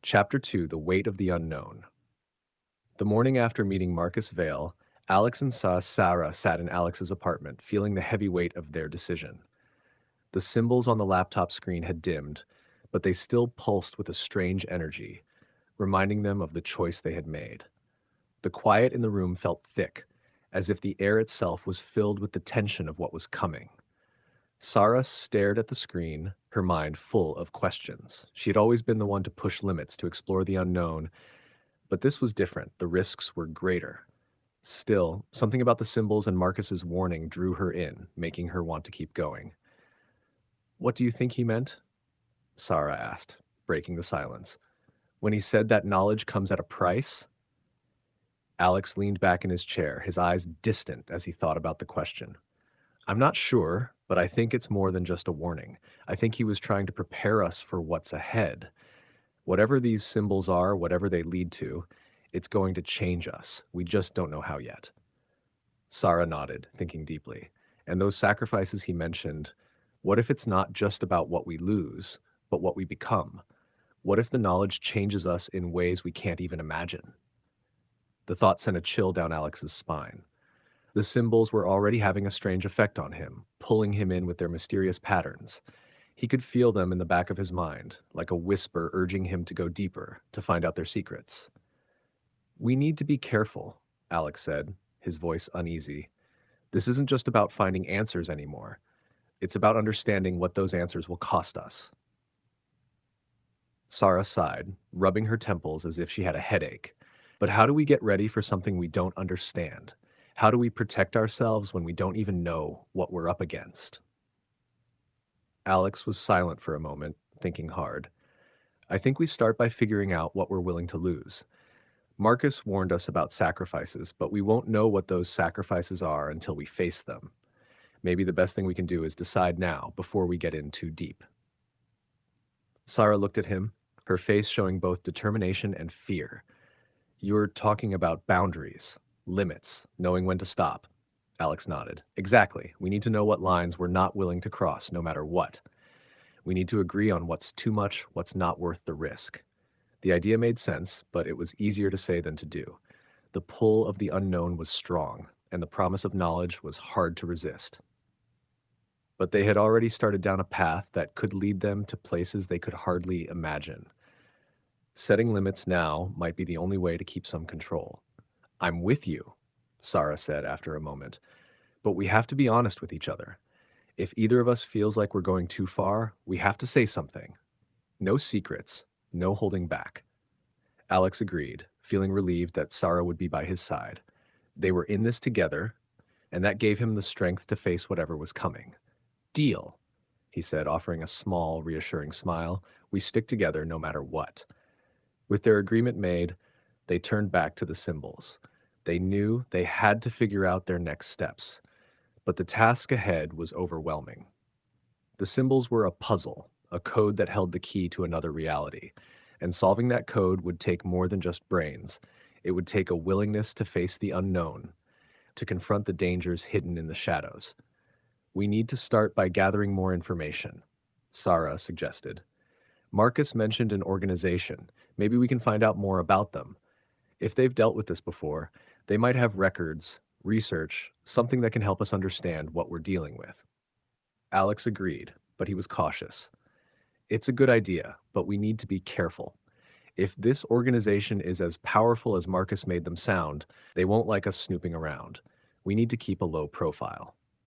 Chapter 2: The Weight of the Unknown. The morning after meeting Marcus Vale, Alex and Sára sat in Alex's apartment, feeling the heavy weight of their decision. The symbols on the laptop screen had dimmed, but they still pulsed with a strange energy, reminding them of the choice they had made. The quiet in the room felt thick, as if the air itself was filled with the tension of what was coming. Sára stared at the screen, her mind full of questions. She had always been the one to push limits, to explore the unknown, but this was different. The risks were greater. Still, something about the symbols and Marcus's warning drew her in, making her want to keep going. "What do you think he meant?" Sára asked, breaking the silence. "When he said that knowledge comes at a price?" Alex leaned back in his chair, his eyes distant as he thought about the question. "I'm not sure, but I think it's more than just a warning. I think he was trying to prepare us for what's ahead. Whatever these symbols are, whatever they lead to, it's going to change us. We just don't know how yet." Sára nodded, thinking deeply. "And those sacrifices he mentioned, what if it's not just about what we lose, but what we become? What if the knowledge changes us in ways we can't even imagine?" The thought sent a chill down Alex's spine. The symbols were already having a strange effect on him, pulling him in with their mysterious patterns. He could feel them in the back of his mind, like a whisper urging him to go deeper, to find out their secrets. "We need to be careful," Alex said, his voice uneasy. "This isn't just about finding answers anymore. It's about understanding what those answers will cost us." Sára sighed, rubbing her temples as if she had a headache. "But how do we get ready for something we don't understand? How do we protect ourselves when we don't even know what we're up against?" Alex was silent for a moment, thinking hard. "I think we start by figuring out what we're willing to lose. Marcus warned us about sacrifices, but we won't know what those sacrifices are until we face them. Maybe the best thing we can do is decide now, before we get in too deep." Sára looked at him, her face showing both determination and fear. "You're talking about boundaries, limits, knowing when to stop." Alex nodded. "Exactly. We need to know what lines we're not willing to cross, no matter what. We need to agree on what's too much, what's not worth the risk." The idea made sense, but it was easier to say than to do. The pull of the unknown was strong, and the promise of knowledge was hard to resist. But they had already started down a path that could lead them to places they could hardly imagine. Setting limits now might be the only way to keep some control. "I'm with you," Sára said after a moment, "but we have to be honest with each other. If either of us feels like we're going too far, we have to say something. No secrets, no holding back." Alex agreed, feeling relieved that Sára would be by his side. They were in this together, and that gave him the strength to face whatever was coming. "Deal," he said, offering a small, reassuring smile. "We stick together no matter what." With their agreement made, they turned back to the symbols. They knew they had to figure out their next steps, but the task ahead was overwhelming. The symbols were a puzzle, a code that held the key to another reality, and solving that code would take more than just brains. It would take a willingness to face the unknown, to confront the dangers hidden in the shadows. "We need to start by gathering more information," Sára suggested. "Marcus mentioned an organization. Maybe we can find out more about them. If they've dealt with this before, they might have records, research, something that can help us understand what we're dealing with." Alex agreed, but he was cautious. "It's a good idea, but we need to be careful. If this organization is as powerful as Marcus made them sound, they won't like us snooping around. We need to keep a low profile."